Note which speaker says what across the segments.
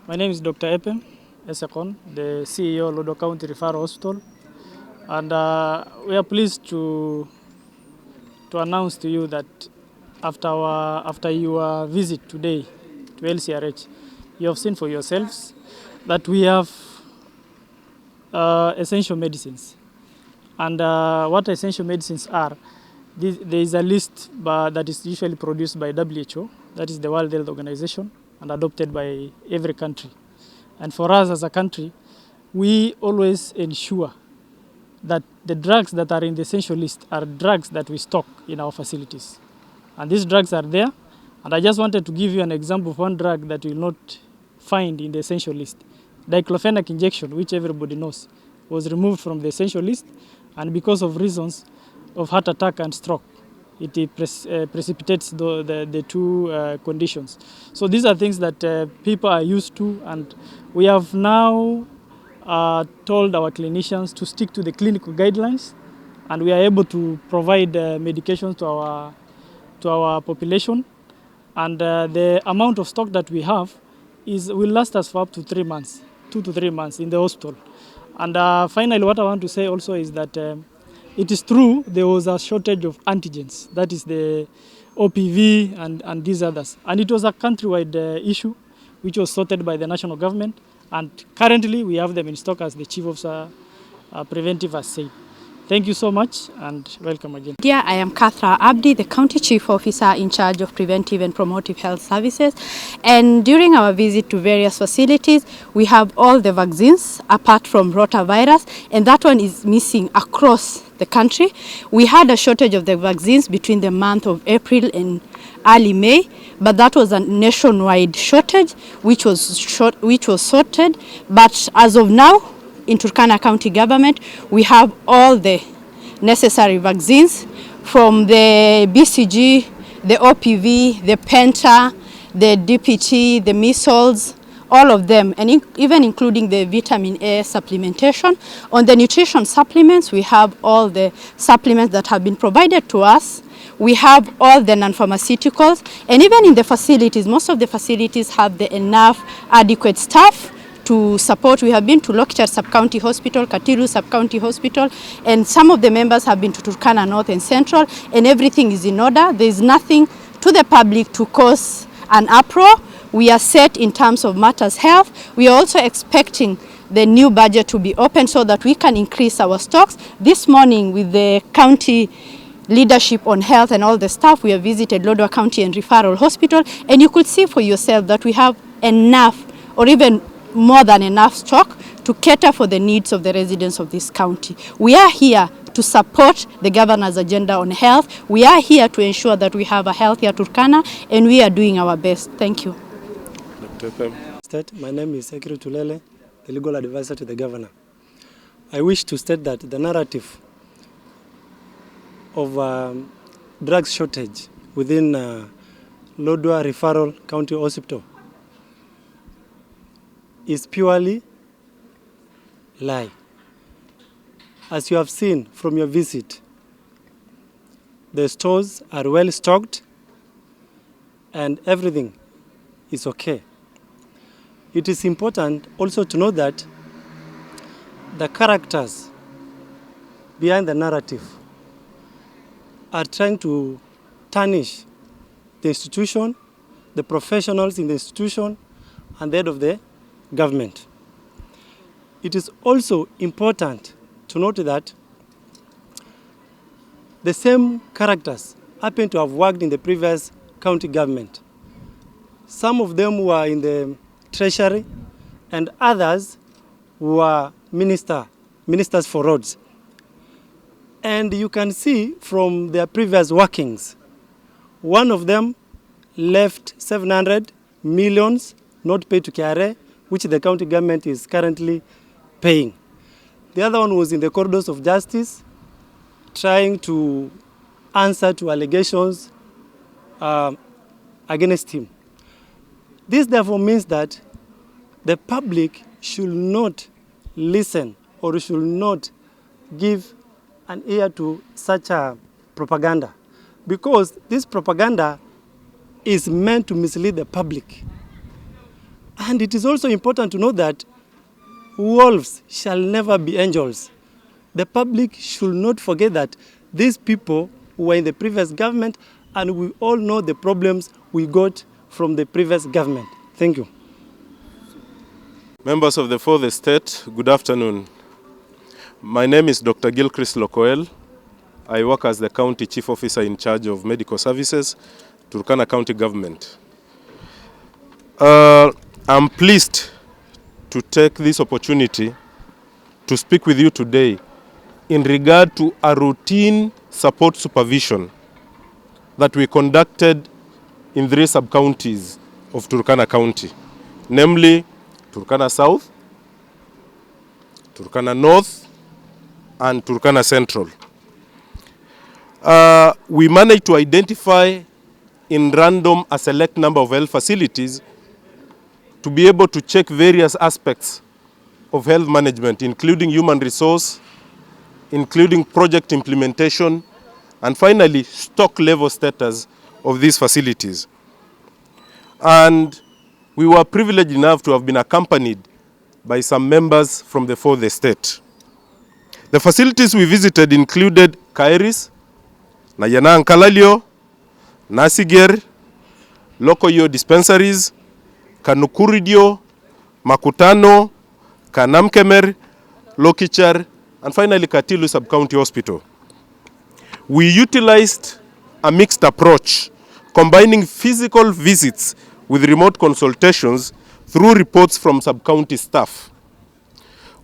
Speaker 1: My name is Dr. Epem Esekon, the CEO of Lodo County Referral Hospital, and we are pleased to announce to you that after your visit today to LCRH, you have seen for yourselves that we have essential medicines. And what essential medicines are, there is a list that is usually produced by WHO, that is the World Health Organization, and adopted by every country. And for us as a country, we always ensure that the drugs that are in the essential list are drugs that we stock in our facilities. And these drugs are there. And I just wanted to give you an example of one drug that you will not find in the essential list. Diclofenac injection, which everybody knows, was removed from the essential list. And because of reasons of heart attack and stroke, it precipitates the two conditions. So these are things that people are used to, and we have now told our clinicians to stick to the clinical guidelines, and we are able to provide medications to our population. And the amount of stock that we have will last us for up to 3 months, 2 to 3 months in the hospital. And finally, what I want to say also is that it is true there was a shortage of antigens, that is the OPV and these others. And it was a countrywide issue which was sorted by the national government. And currently we have them in stock, as the Chief Officer Preventive has said. Thank you so much and welcome again.
Speaker 2: Dear, I am Kathra Abdi, the County Chief Officer in charge of Preventive and Promotive Health Services. And during our visit to various facilities, we have all the vaccines apart from rotavirus, and that one is missing across the country. We had a shortage of the vaccines between the month of April and early May, but that was a nationwide shortage which was sorted. But as of now, in Turkana County government, we have all the necessary vaccines from the BCG, the OPV, the Penta, the DPT, the measles, all of them, and even including the vitamin A supplementation. On the nutrition supplements, we have all the supplements that have been provided to us. We have all the non-pharmaceuticals, and even in the facilities, most of the facilities have enough adequate staff to support. We have been to Lokitar Sub-County Hospital, Katilu Sub-County Hospital, and some of the members have been to Turkana North and Central, and everything is in order. There is nothing to the public to cause an uproar. We are set in terms of matters health. We are also expecting the new budget to be open so that we can increase our stocks. This morning, with the county leadership on health and all the staff, we have visited Lodwar County and Referral Hospital, and you could see for yourself that we have enough, or even more than enough stock to cater for the needs of the residents of this county. We are here to support the governor's agenda on health. We are here to ensure that we have a healthier Turkana, and we are doing our best. Thank you.
Speaker 3: My name is Sekiro Tulele, the legal advisor to the governor. I wish to state that the narrative of drugs shortage within Lodwar Referral County Hospital is purely lie. As you have seen from your visit, the stores are well stocked and everything is okay. It is important also to know that the characters behind the narrative are trying to tarnish the institution, the professionals in the institution, and the head of the government. It is also important to note that the same characters happen to have worked in the previous county government. Some of them were in the treasury, and others were ministers for roads. And you can see from their previous workings, one of them left 700 million not paid to KRA, which the county government is currently paying. The other one was in the corridors of justice, trying to answer to allegations against him. This therefore means that the public should not listen or should not give an ear to such a propaganda, because this propaganda is meant to mislead the public. And it is also important to know that wolves shall never be angels. The public should not forget that these people were in the previous government, and we all know the problems we got from the previous government. Thank you.
Speaker 4: Members of the Fourth Estate, good afternoon. My name is Dr. Gilchrist Lokoel. I work as the County Chief Officer in charge of Medical Services, Turkana County Government. I'm pleased to take this opportunity to speak with you today in regard to a routine support supervision that we conducted in 3 sub-counties of Turkana County, namely Turkana South, Turkana North, and Turkana Central. We managed to identify in random a select number of health facilities to be able to check various aspects of health management, including human resource, including project implementation, and finally, stock level status of these facilities. And we were privileged enough to have been accompanied by some members from the Fourth Estate. The facilities we visited included Kairis, Nayana Ankalalio, Nasiger, Lokoyo dispensaries, Kanukuridio, Makutano, Kanamkemer, Lokichar, and finally Katilu Sub-County Hospital. We utilized a mixed approach, combining physical visits with remote consultations through reports from sub-county staff.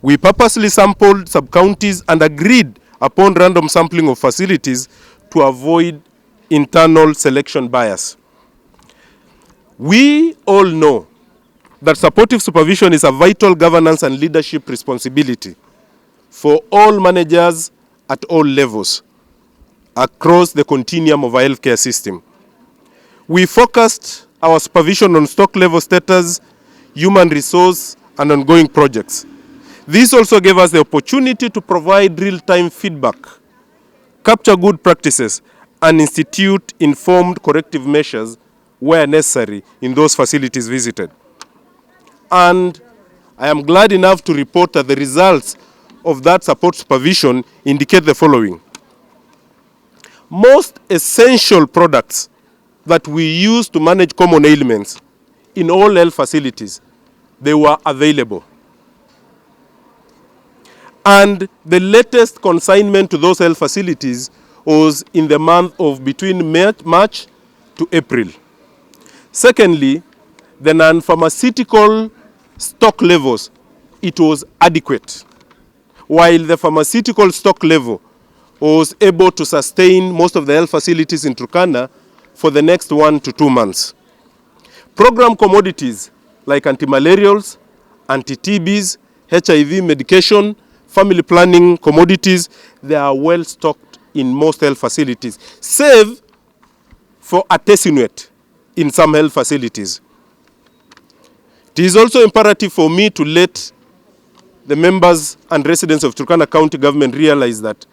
Speaker 4: We purposely sampled sub-counties and agreed upon random sampling of facilities to avoid internal selection bias. We all know that supportive supervision is a vital governance and leadership responsibility for all managers at all levels across the continuum of our healthcare system. We focused our supervision on stock level status, human resource, and ongoing projects. This also gave us the opportunity to provide real-time feedback, capture good practices, and institute informed corrective measures where necessary in those facilities visited. And I am glad enough to report that the results of that support supervision indicate the following. Most essential products that we use to manage common ailments in all health facilities, they were available. And the latest consignment to those health facilities was in the month of between March to April. Secondly, the non-pharmaceutical stock levels, it was adequate, while the pharmaceutical stock level was able to sustain most of the health facilities in Turkana for the next 1 to 2 months. Program commodities like antimalarials, anti-TBs, HIV medication, family planning commodities, they are well stocked in most health facilities, save for artesunate in some health facilities. It is also imperative for me to let the members and residents of Turkana County Government realize that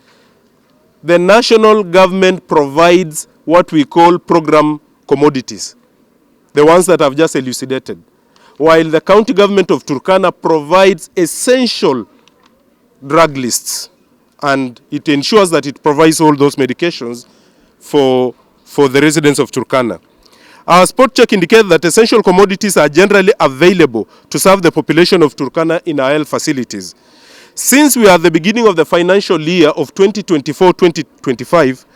Speaker 4: the national government provides what we call program commodities, the ones that I've just elucidated, while the county government of Turkana provides essential drug lists, and it ensures that it provides all those medications for the residents of Turkana. Our spot check indicates that essential commodities are generally available to serve the population of Turkana in our health facilities. Since we are at the beginning of the financial year of 2024-2025,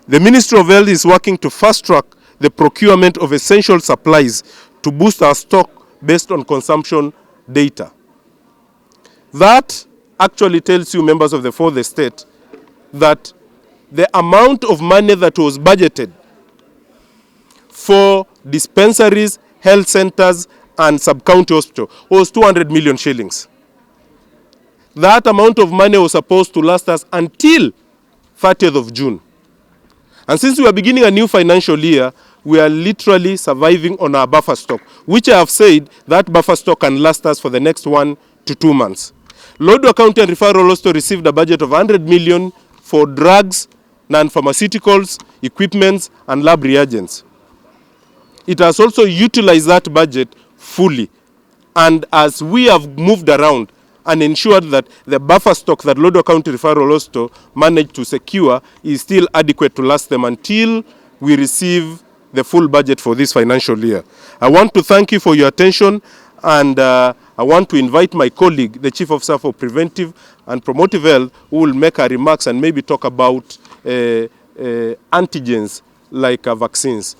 Speaker 4: the Ministry of Health is working to fast-track the procurement of essential supplies to boost our stock based on consumption data. That actually tells you, members of the Fourth Estate, that the amount of money that was budgeted for dispensaries, health centers, and sub-county hospital was 200 million shillings. That amount of money was supposed to last us until 30th of June. And since we are beginning a new financial year, we are literally surviving on our buffer stock, which I have said that buffer stock can last us for the next 1 to 2 months. Lodwar County and Referral also received a budget of 100 million for drugs, non-pharmaceuticals, equipments, and lab reagents. It has also utilized that budget fully And as we have moved around and ensured that the buffer stock that Lodwar County Referral Hospital managed to secure is still adequate to last them until we receive the full budget for this financial year. I want to thank you for your attention, and I want to invite my colleague, the Chief Officer for Preventive and Promotive Health, who will make her remarks and maybe talk about antigens like vaccines.